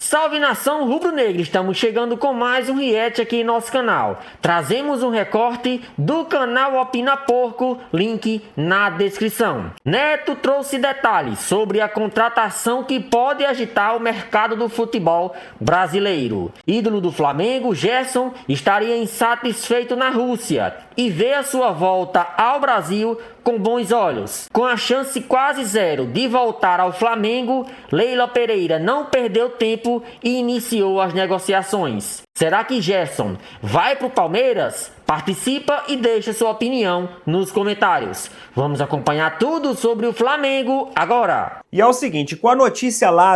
Salve nação rubro-negra, estamos chegando com mais um react aqui em nosso canal. Trazemos um recorte do canal Opina Porco, link na descrição. Neto trouxe detalhes sobre a contratação que pode agitar o mercado do futebol brasileiro. Ídolo do Flamengo, Gerson, estaria insatisfeito na Rússia e vê a sua volta ao Brasil com bons olhos. Com a chance quase zero de voltar ao Flamengo, Leila Pereira não perdeu tempo e iniciou as negociações. Será que Gerson vai para o Palmeiras? Participa e deixa sua opinião nos comentários. Vamos acompanhar tudo sobre o Flamengo agora. E é o seguinte, com a notícia lá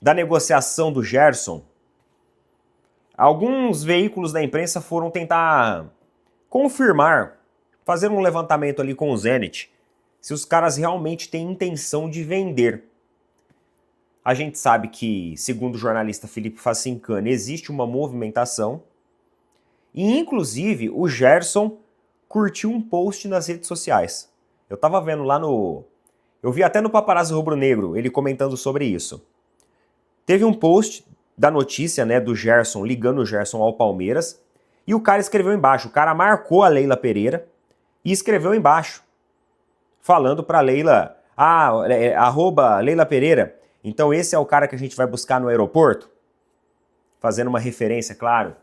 da negociação do Gerson, alguns veículos da imprensa foram tentar confirmar, fazer um levantamento ali com o Zenit, se os caras realmente têm intenção de vender. A gente sabe que, segundo o jornalista Felipe Facincani, existe uma movimentação e, inclusive, o Gerson curtiu um post nas redes sociais. Eu tava vendo lá eu vi até no Paparazzi Rubro-Negro ele comentando sobre isso. Teve um post da notícia, né, do Gerson, ligando o Gerson ao Palmeiras, e o cara escreveu embaixo, o cara marcou a Leila Pereira e escreveu embaixo, falando pra Leila, arroba Leila Pereira, então esse é o cara que a gente vai buscar no aeroporto? Fazendo uma referência, claro,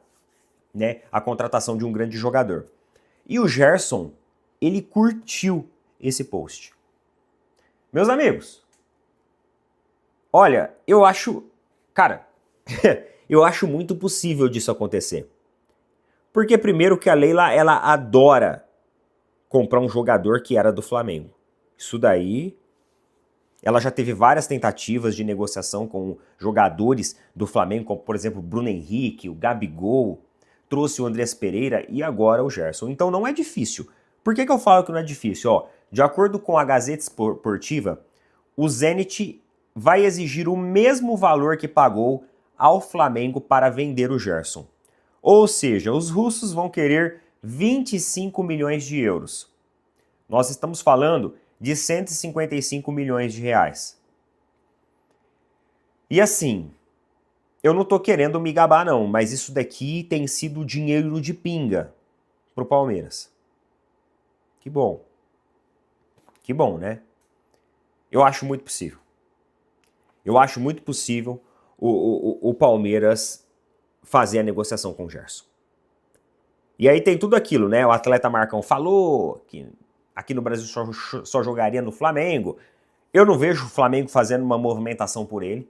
né, à contratação de um grande jogador. E o Gerson, ele curtiu esse post. Meus amigos, olha, eu acho, cara, eu acho muito possível disso acontecer. Porque primeiro que a Leila, ela adora comprar um jogador que era do Flamengo. Isso daí, ela já teve várias tentativas de negociação com jogadores do Flamengo, como por exemplo o Bruno Henrique, o Gabigol, trouxe o Andrés Pereira e agora o Gerson. Então não é difícil. Por que eu falo que não é difícil? Ó, de acordo com a Gazeta Esportiva, o Zenit vai exigir o mesmo valor que pagou ao Flamengo para vender o Gerson. Ou seja, os russos vão querer 25 milhões de euros. Nós estamos falando de 155 milhões de reais. E assim, eu não tô querendo me gabar não, mas isso daqui tem sido dinheiro de pinga pro Palmeiras. Que bom. Que bom, né? Eu acho muito possível. Eu acho muito possível o Palmeiras fazer a negociação com o Gerson. E aí tem tudo aquilo, né? O atleta Marcão falou que aqui no Brasil só jogaria no Flamengo. Eu não vejo o Flamengo fazendo uma movimentação por ele.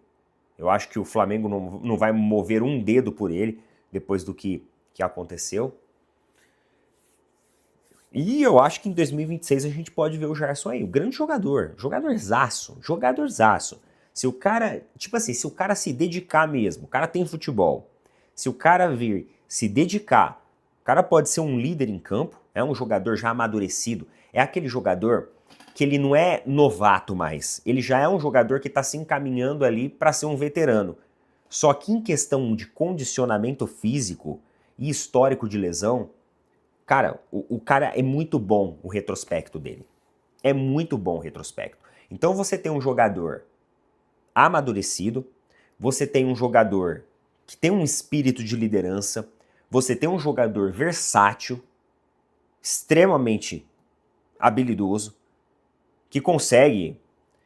Eu acho que o Flamengo não vai mover um dedo por ele depois do que aconteceu. E eu acho que em 2026 a gente pode ver o Gerson aí, o grande jogador, jogadorzaço. Se o cara, tipo assim, se o cara se dedicar mesmo, o cara tem futebol, se o cara vir se dedicar, o cara pode ser um líder em campo, é um jogador já amadurecido, é aquele jogador que ele não é novato mais, ele já é um jogador que está se encaminhando ali para ser um veterano. Só que em questão de condicionamento físico e histórico de lesão, cara, o cara é muito bom o retrospecto dele. É muito bom o retrospecto. Então você tem um jogador amadurecido, você tem um jogador que tem um espírito de liderança, você tem um jogador versátil, extremamente habilidoso, que consegue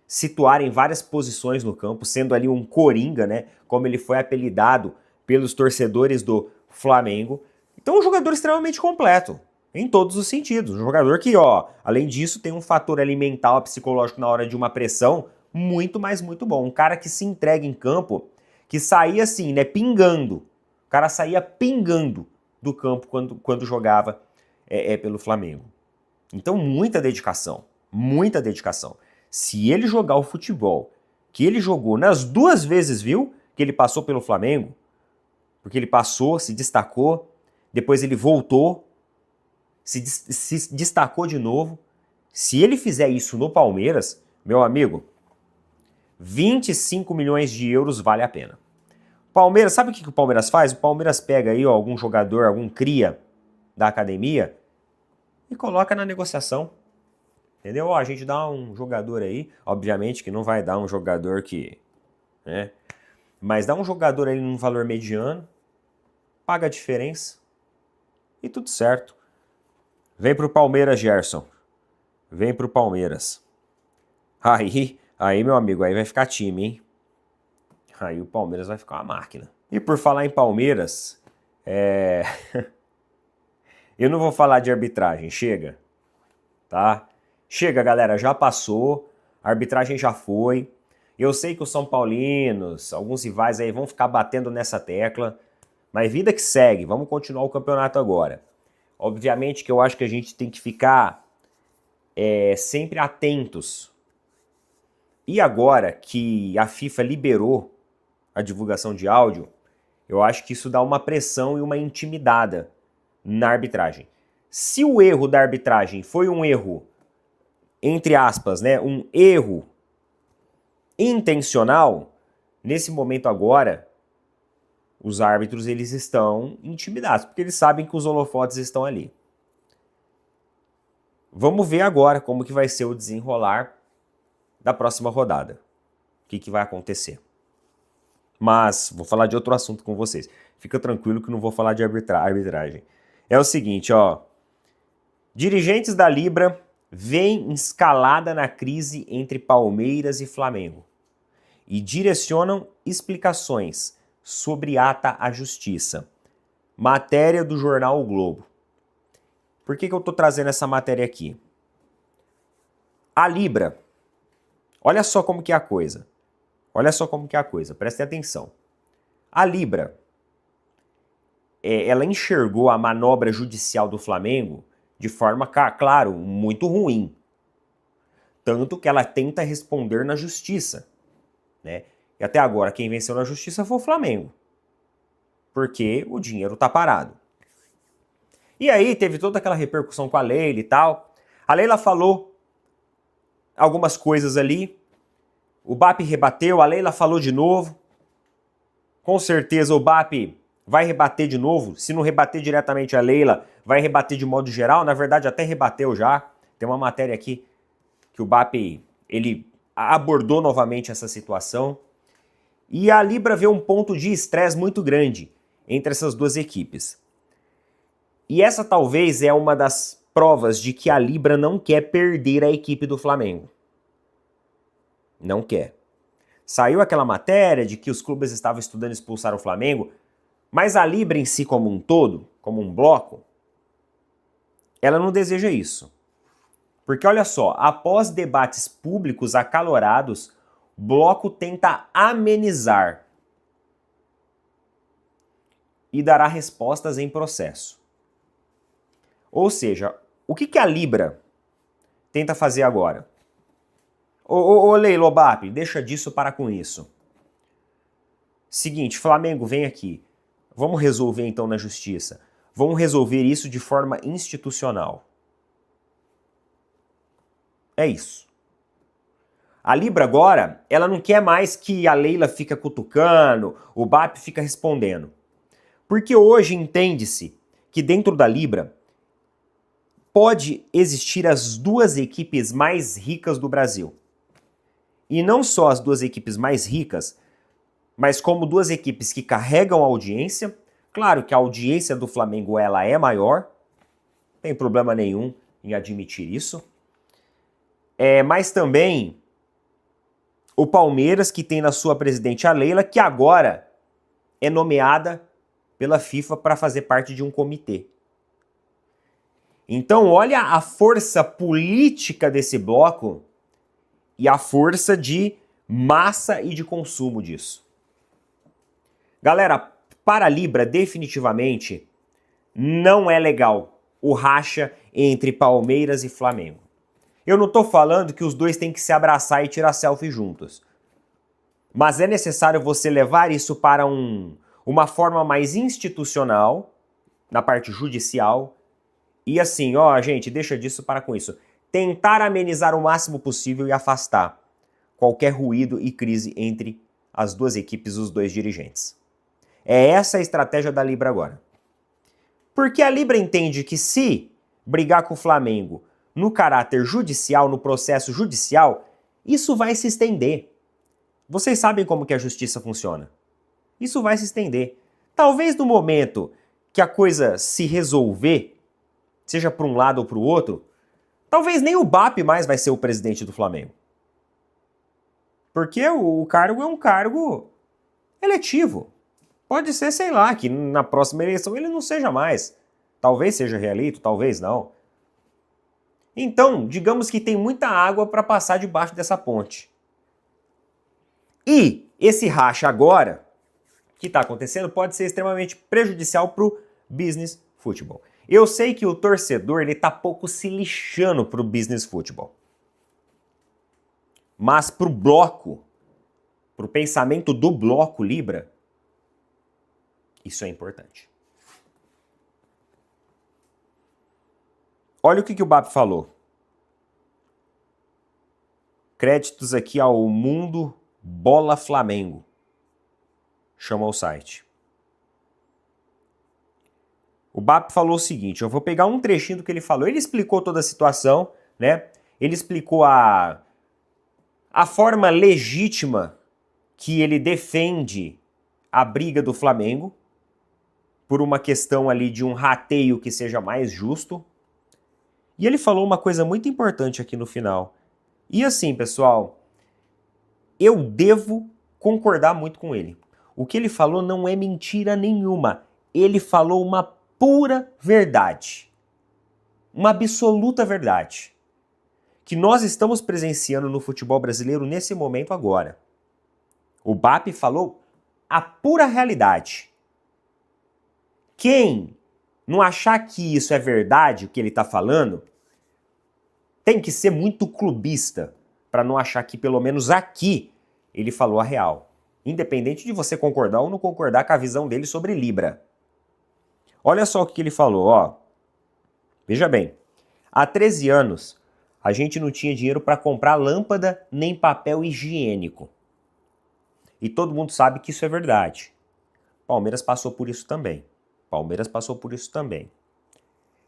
situar em várias posições no campo, sendo ali um coringa, né, como ele foi apelidado pelos torcedores do Flamengo. Então um jogador extremamente completo, em todos os sentidos. Um jogador que, ó, além disso, tem um fator ali mental, psicológico na hora de uma pressão muito, mas muito bom. Um cara que se entrega em campo, que saía assim, né, pingando. O cara saía pingando do campo quando jogava pelo Flamengo. Então muita dedicação, muita dedicação. Se ele jogar o futebol que ele jogou nas duas vezes, viu, que ele passou pelo Flamengo, porque ele passou, se destacou, depois ele voltou, se destacou de novo. Se ele fizer isso no Palmeiras, meu amigo, 25 milhões de euros vale a pena. Palmeiras, sabe o que o Palmeiras faz? O Palmeiras pega aí, ó, algum jogador, algum cria da academia e coloca na negociação. Entendeu? Ó, a gente dá um jogador aí, obviamente que não vai dar um jogador que, né, Mas dá um jogador ali num valor mediano, paga a diferença e tudo certo. Vem pro Palmeiras, Gerson. Vem pro Palmeiras. Aí, meu amigo, aí vai ficar time, hein? Aí o Palmeiras vai ficar uma máquina. E por falar em Palmeiras, eu não vou falar de arbitragem, chega, tá? Chega, galera, já passou, a arbitragem já foi. Eu sei que os São Paulinos, alguns rivais aí vão ficar batendo nessa tecla, mas vida que segue, vamos continuar o campeonato agora. Obviamente que eu acho que a gente tem que ficar sempre atentos. E agora que a FIFA liberou a divulgação de áudio, eu acho que isso dá uma pressão e uma intimidada na arbitragem. Se o erro da arbitragem foi um erro, entre aspas, né, um erro intencional, nesse momento agora, os árbitros eles estão intimidados, porque eles sabem que os holofotes estão ali. Vamos ver agora como que vai ser o desenrolar da próxima rodada. O que vai acontecer. Mas vou falar de outro assunto com vocês. Fica tranquilo que não vou falar de arbitragem. É o seguinte, ó. Dirigentes da Libra veem escalada na crise entre Palmeiras e Flamengo e direcionam explicações sobre ata à justiça. Matéria do jornal O Globo. Por que eu tô trazendo essa matéria aqui? A Libra, olha só como que é a coisa. Olha só como que é a coisa, prestem atenção. A Libra, ela enxergou a manobra judicial do Flamengo de forma, claro, muito ruim. Tanto que ela tenta responder na justiça, né? E até agora quem venceu na justiça foi o Flamengo. Porque o dinheiro tá parado. E aí teve toda aquela repercussão com a Leila e tal. A Leila falou algumas coisas ali. O BAP rebateu, a Leila falou de novo. Com certeza o BAP vai rebater de novo. Se não rebater diretamente a Leila, vai rebater de modo geral. Na verdade, até rebateu já. Tem uma matéria aqui que o BAP ele abordou novamente essa situação. E a Libra vê um ponto de estresse muito grande entre essas duas equipes. E essa talvez é uma das provas de que a Libra não quer perder a equipe do Flamengo. Não quer. Saiu aquela matéria de que os clubes estavam estudando expulsar o Flamengo, mas a Libra em si como um todo, como um bloco, ela não deseja isso. Porque olha só, após debates públicos acalorados, o bloco tenta amenizar e dará respostas em processo. Ou seja, o que a Libra tenta fazer agora? Ô Leila, BAP, deixa disso, para com isso. Seguinte, Flamengo, vem aqui. Vamos resolver então na justiça. Vamos resolver isso de forma institucional. É isso. A Libra agora, ela não quer mais que a Leila fica cutucando, o BAP fica respondendo. Porque hoje entende-se que dentro da Libra pode existir as duas equipes mais ricas do Brasil. E não só as duas equipes mais ricas, mas como duas equipes que carregam a audiência. Claro que a audiência do Flamengo ela é maior, não tem problema nenhum em admitir isso. Mas também o Palmeiras, que tem na sua presidente a Leila, que agora é nomeada pela FIFA para fazer parte de um comitê. Então, olha a força política desse bloco e a força de massa e de consumo disso. Galera, para a Libra, definitivamente, não é legal o racha entre Palmeiras e Flamengo. Eu não estou falando que os dois têm que se abraçar e tirar selfie juntos. Mas é necessário você levar isso para uma forma mais institucional, na parte judicial. E assim, ó, gente, deixa disso, para com isso. Tentar amenizar o máximo possível e afastar qualquer ruído e crise entre as duas equipes e os dois dirigentes. É essa a estratégia da Libra agora. Porque a Libra entende que se brigar com o Flamengo no caráter judicial, no processo judicial, isso vai se estender. Vocês sabem como que a justiça funciona. Isso vai se estender. Talvez no momento que a coisa se resolver, seja para um lado ou para o outro, talvez nem o BAP mais vai ser o presidente do Flamengo. Porque o cargo é um cargo eletivo. Pode ser, sei lá, que na próxima eleição ele não seja mais. Talvez seja reeleito, talvez não. Então, digamos que tem muita água para passar debaixo dessa ponte. E esse racha agora, que está acontecendo, pode ser extremamente prejudicial para o business futebol. Eu sei que o torcedor ele tá pouco se lixando para o business futebol. Mas para o bloco, para o pensamento do bloco Libra, isso é importante. Olha o que o BAP falou. Créditos aqui ao Mundo Bola Flamengo. Chama o site. O BAP falou o seguinte, eu vou pegar um trechinho do que ele falou. Ele explicou toda a situação, né? Ele explicou a forma legítima que ele defende a briga do Flamengo por uma questão ali de um rateio que seja mais justo. E ele falou uma coisa muito importante aqui no final. E assim, pessoal, eu devo concordar muito com ele. O que ele falou não é mentira nenhuma. Ele falou uma pura verdade. Uma absoluta verdade. Que nós estamos presenciando no futebol brasileiro nesse momento agora. O BAP falou a pura realidade. Quem não achar que isso é verdade, o que ele está falando, tem que ser muito clubista para não achar que, pelo menos aqui, ele falou a real. Independente de você concordar ou não concordar com a visão dele sobre Libra. Olha só o que ele falou, ó. Veja bem, há 13 anos, a gente não tinha dinheiro para comprar lâmpada nem papel higiênico. E todo mundo sabe que isso é verdade. Palmeiras passou por isso também.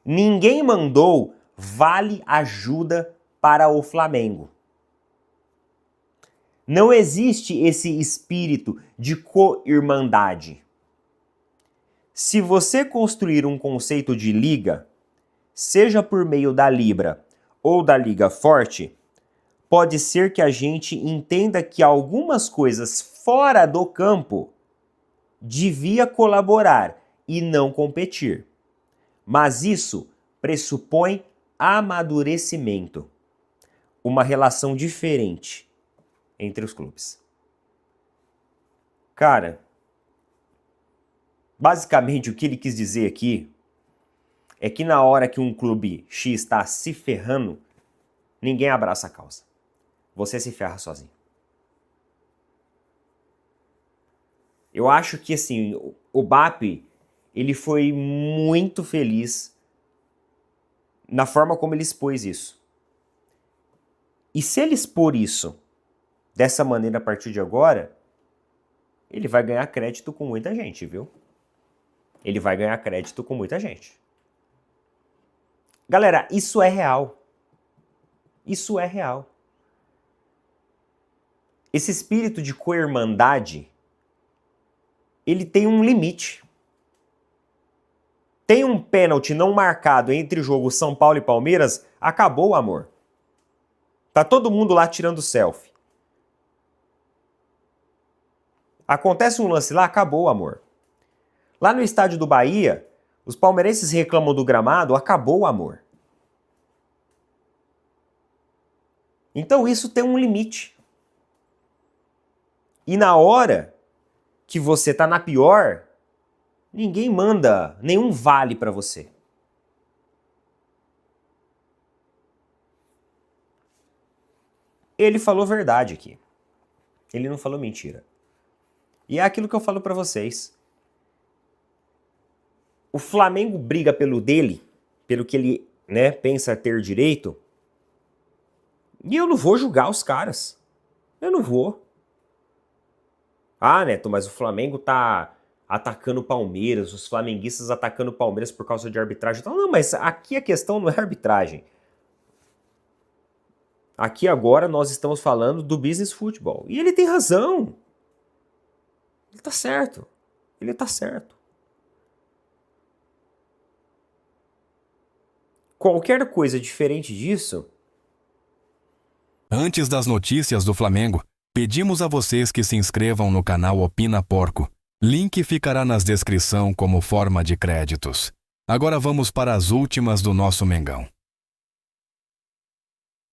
Ninguém mandou vale ajuda para o Flamengo. Não existe esse espírito de co-irmandade. Se você construir um conceito de liga, seja por meio da Libra ou da Liga Forte, pode ser que a gente entenda que algumas coisas fora do campo devia colaborar e não competir. Mas isso pressupõe amadurecimento, uma relação diferente entre os clubes. Cara, basicamente o que ele quis dizer aqui é que na hora que um clube X está se ferrando, ninguém abraça a causa. Você se ferra sozinho. Eu acho que assim, o BAP, ele foi muito feliz na forma como ele expôs isso. E se ele expor isso dessa maneira a partir de agora, ele vai ganhar crédito com muita gente, viu? Ele vai ganhar crédito com muita gente. Galera, isso é real. Isso é real. Esse espírito de co-irmandade, ele tem um limite. Tem um pênalti não marcado entre o jogo São Paulo e Palmeiras, acabou o amor. Tá todo mundo lá tirando selfie. Acontece um lance lá, acabou o amor. Lá no estádio do Bahia, os palmeirenses reclamam do gramado, acabou o amor. Então isso tem um limite. E na hora que você tá na pior, ninguém manda nenhum vale pra você. Ele falou verdade aqui. Ele não falou mentira. E é aquilo que eu falo pra vocês. O Flamengo briga pelo dele, pelo que ele, né, pensa ter direito. E eu não vou julgar os caras. Eu não vou. Ah, Neto, mas o Flamengo tá atacando o Palmeiras, os flamenguistas atacando o Palmeiras por causa de arbitragem. Não, mas aqui a questão não é arbitragem. Aqui agora nós estamos falando do business futebol. E ele tem razão. Ele tá certo. Ele tá certo. Qualquer coisa diferente disso... Antes das notícias do Flamengo, pedimos a vocês que se inscrevam no canal Opina Porco. Link ficará na descrição como forma de créditos. Agora vamos para as últimas do nosso Mengão.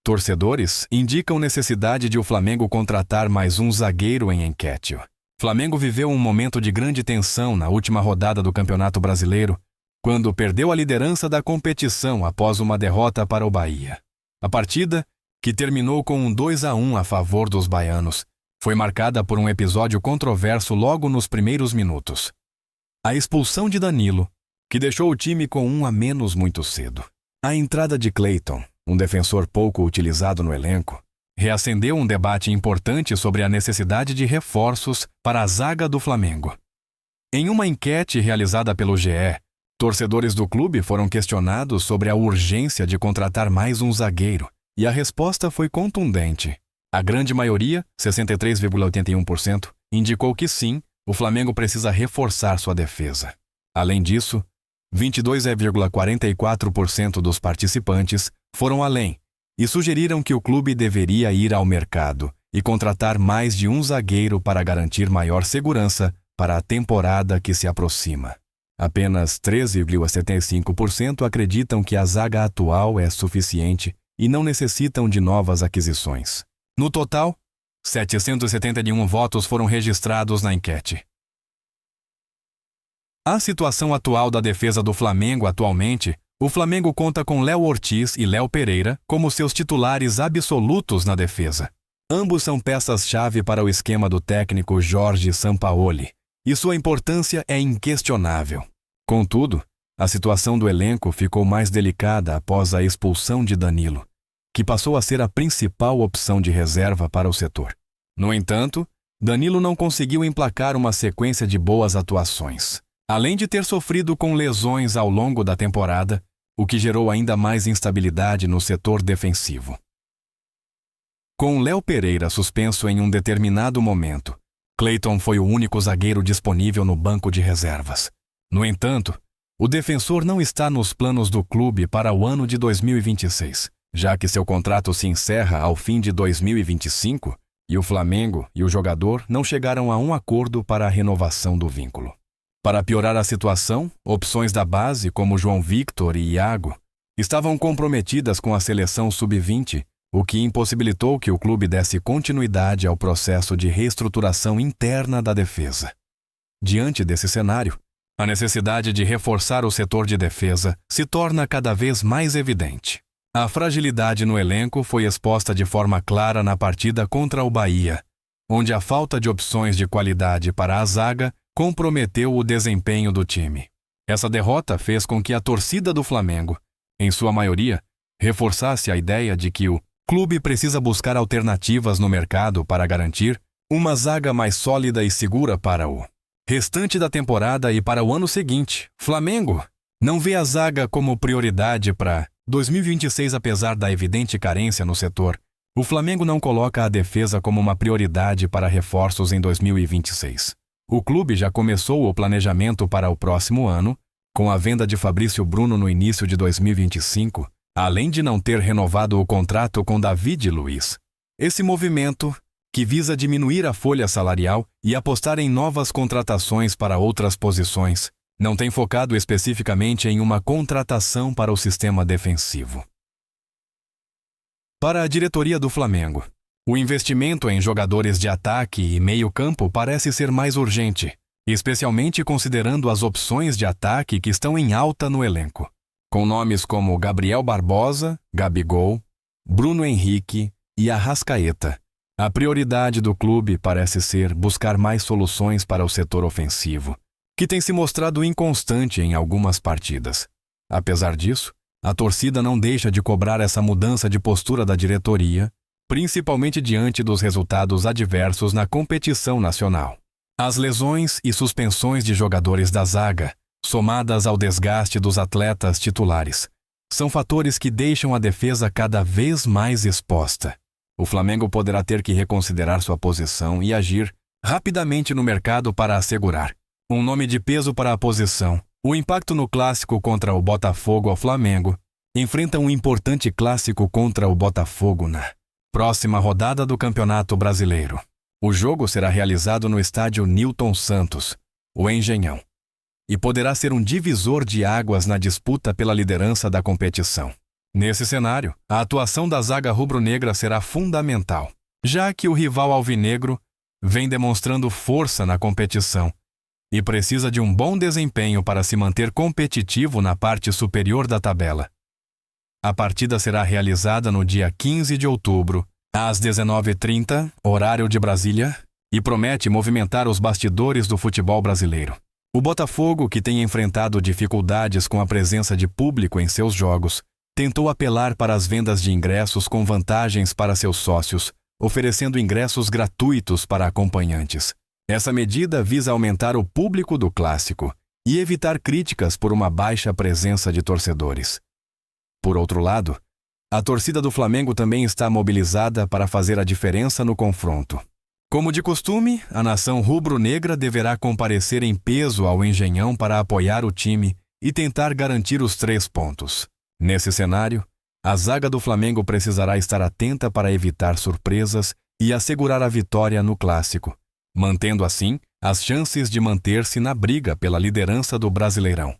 Torcedores indicam necessidade de o Flamengo contratar mais um zagueiro em enquete. Flamengo viveu um momento de grande tensão na última rodada do Campeonato Brasileiro, quando perdeu a liderança da competição após uma derrota para o Bahia. A partida, que terminou com um 2-1 a favor dos baianos, foi marcada por um episódio controverso logo nos primeiros minutos. A expulsão de Danilo, que deixou o time com 1 a menos muito cedo. A entrada de Clayton, um defensor pouco utilizado no elenco, reacendeu um debate importante sobre a necessidade de reforços para a zaga do Flamengo. Em uma enquete realizada pelo GE, torcedores do clube foram questionados sobre a urgência de contratar mais um zagueiro, e a resposta foi contundente. A grande maioria, 63,81%, indicou que sim, o Flamengo precisa reforçar sua defesa. Além disso, 22,44% dos participantes foram além e sugeriram que o clube deveria ir ao mercado e contratar mais de um zagueiro para garantir maior segurança para a temporada que se aproxima. Apenas 13,75% acreditam que a zaga atual é suficiente e não necessitam de novas aquisições. No total, 771 votos foram registrados na enquete. A situação atual da defesa do Flamengo atualmente, o Flamengo conta com Léo Ortiz e Léo Pereira como seus titulares absolutos na defesa. Ambos são peças-chave para o esquema do técnico Jorge Sampaoli, e sua importância é inquestionável. Contudo, a situação do elenco ficou mais delicada após a expulsão de Danilo, que passou a ser a principal opção de reserva para o setor. No entanto, Danilo não conseguiu emplacar uma sequência de boas atuações, além de ter sofrido com lesões ao longo da temporada, o que gerou ainda mais instabilidade no setor defensivo. Com Léo Pereira suspenso em um determinado momento, Clayton foi o único zagueiro disponível no banco de reservas. No entanto, o defensor não está nos planos do clube para o ano de 2026, já que seu contrato se encerra ao fim de 2025 e o Flamengo e o jogador não chegaram a um acordo para a renovação do vínculo. Para piorar a situação, opções da base como João Victor e Iago estavam comprometidas com a seleção sub-20, o que impossibilitou que o clube desse continuidade ao processo de reestruturação interna da defesa. Diante desse cenário, a necessidade de reforçar o setor de defesa se torna cada vez mais evidente. A fragilidade no elenco foi exposta de forma clara na partida contra o Bahia, onde a falta de opções de qualidade para a zaga comprometeu o desempenho do time. Essa derrota fez com que a torcida do Flamengo, em sua maioria, reforçasse a ideia de que o clube precisa buscar alternativas no mercado para garantir uma zaga mais sólida e segura para o restante da temporada e para o ano seguinte. Flamengo não vê a zaga como prioridade para 2026, apesar da evidente carência no setor. O Flamengo não coloca a defesa como uma prioridade para reforços em 2026. O clube já começou o planejamento para o próximo ano, com a venda de Fabrício Bruno no início de 2025, além de não ter renovado o contrato com David Luiz. Esse movimento, que visa diminuir a folha salarial e apostar em novas contratações para outras posições, não tem focado especificamente em uma contratação para o sistema defensivo. Para a diretoria do Flamengo, o investimento em jogadores de ataque e meio-campo parece ser mais urgente, especialmente considerando as opções de ataque que estão em alta no elenco, com nomes como Gabriel Barbosa, Gabigol, Bruno Henrique e Arrascaeta. A prioridade do clube parece ser buscar mais soluções para o setor ofensivo, que tem se mostrado inconstante em algumas partidas. Apesar disso, a torcida não deixa de cobrar essa mudança de postura da diretoria, principalmente diante dos resultados adversos na competição nacional. As lesões e suspensões de jogadores da zaga, somadas ao desgaste dos atletas titulares, são fatores que deixam a defesa cada vez mais exposta. O Flamengo poderá ter que reconsiderar sua posição e agir rapidamente no mercado para assegurar um nome de peso para a posição. O impacto no clássico contra o Botafogo ao Flamengo enfrenta um importante clássico contra o Botafogo na próxima rodada do Campeonato Brasileiro. O jogo será realizado no estádio Newton Santos, o Engenhão, e poderá ser um divisor de águas na disputa pela liderança da competição. Nesse cenário, a atuação da zaga rubro-negra será fundamental, já que o rival alvinegro vem demonstrando força na competição e precisa de um bom desempenho para se manter competitivo na parte superior da tabela. A partida será realizada no dia 15 de outubro, às 19h30, horário de Brasília, e promete movimentar os bastidores do futebol brasileiro. O Botafogo, que tem enfrentado dificuldades com a presença de público em seus jogos, tentou apelar para as vendas de ingressos com vantagens para seus sócios, oferecendo ingressos gratuitos para acompanhantes. Essa medida visa aumentar o público do clássico e evitar críticas por uma baixa presença de torcedores. Por outro lado, a torcida do Flamengo também está mobilizada para fazer a diferença no confronto. Como de costume, a nação rubro-negra deverá comparecer em peso ao Engenhão para apoiar o time e tentar garantir os 3 pontos. Nesse cenário, a zaga do Flamengo precisará estar atenta para evitar surpresas e assegurar a vitória no clássico, mantendo assim as chances de manter-se na briga pela liderança do Brasileirão.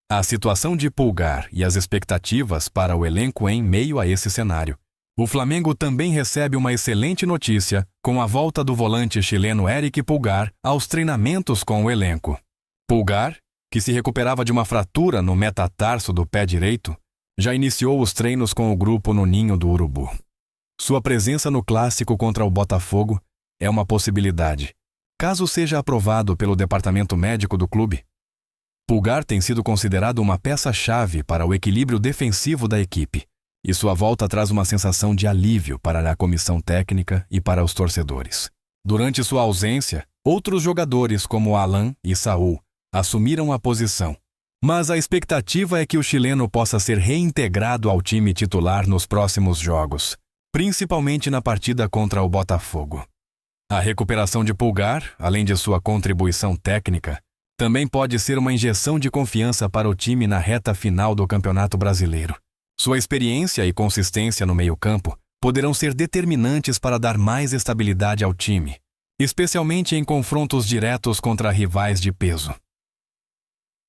A situação de Pulgar e as expectativas para o elenco em meio a esse cenário. O Flamengo também recebe uma excelente notícia com a volta do volante chileno Éric Pulgar aos treinamentos com o elenco. Pulgar, que se recuperava de uma fratura no metatarso do pé direito, já iniciou os treinos com o grupo no Ninho do Urubu. Sua presença no clássico contra o Botafogo é uma possibilidade, caso seja aprovado pelo departamento médico do clube. Pulgar tem sido considerado uma peça-chave para o equilíbrio defensivo da equipe, e sua volta traz uma sensação de alívio para a comissão técnica e para os torcedores. Durante sua ausência, outros jogadores como Alan e Saul assumiram a posição, mas a expectativa é que o chileno possa ser reintegrado ao time titular nos próximos jogos, principalmente na partida contra o Botafogo. A recuperação de Pulgar, além de sua contribuição técnica, também pode ser uma injeção de confiança para o time na reta final do Campeonato Brasileiro. Sua experiência e consistência no meio-campo poderão ser determinantes para dar mais estabilidade ao time, especialmente em confrontos diretos contra rivais de peso.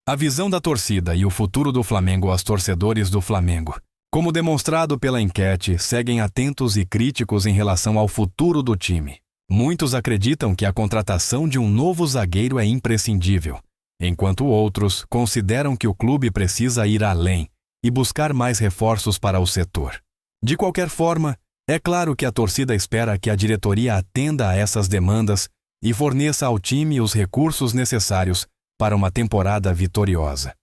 A visão da torcida e o futuro do Flamengo aos torcedores do Flamengo, como demonstrado pela enquete, seguem atentos e críticos em relação ao futuro do time. Muitos acreditam que a contratação de um novo zagueiro é imprescindível, enquanto outros consideram que o clube precisa ir além e buscar mais reforços para o setor. De qualquer forma, é claro que a torcida espera que a diretoria atenda a essas demandas e forneça ao time os recursos necessários para uma temporada vitoriosa.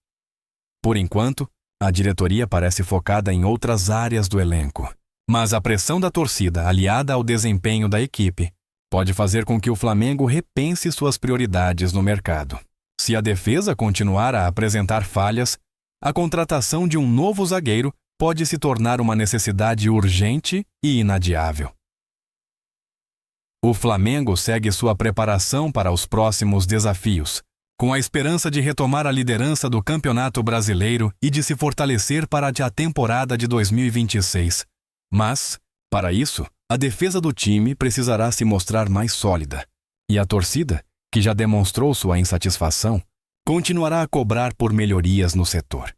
Por enquanto, a diretoria parece focada em outras áreas do elenco, mas a pressão da torcida, aliada ao desempenho da equipe, pode fazer com que o Flamengo repense suas prioridades no mercado. Se a defesa continuar a apresentar falhas, a contratação de um novo zagueiro pode se tornar uma necessidade urgente e inadiável. O Flamengo segue sua preparação para os próximos desafios, com a esperança de retomar a liderança do Campeonato Brasileiro e de se fortalecer para a temporada de 2026. Mas, para isso, a defesa do time precisará se mostrar mais sólida, e a torcida, que já demonstrou sua insatisfação, continuará a cobrar por melhorias no setor.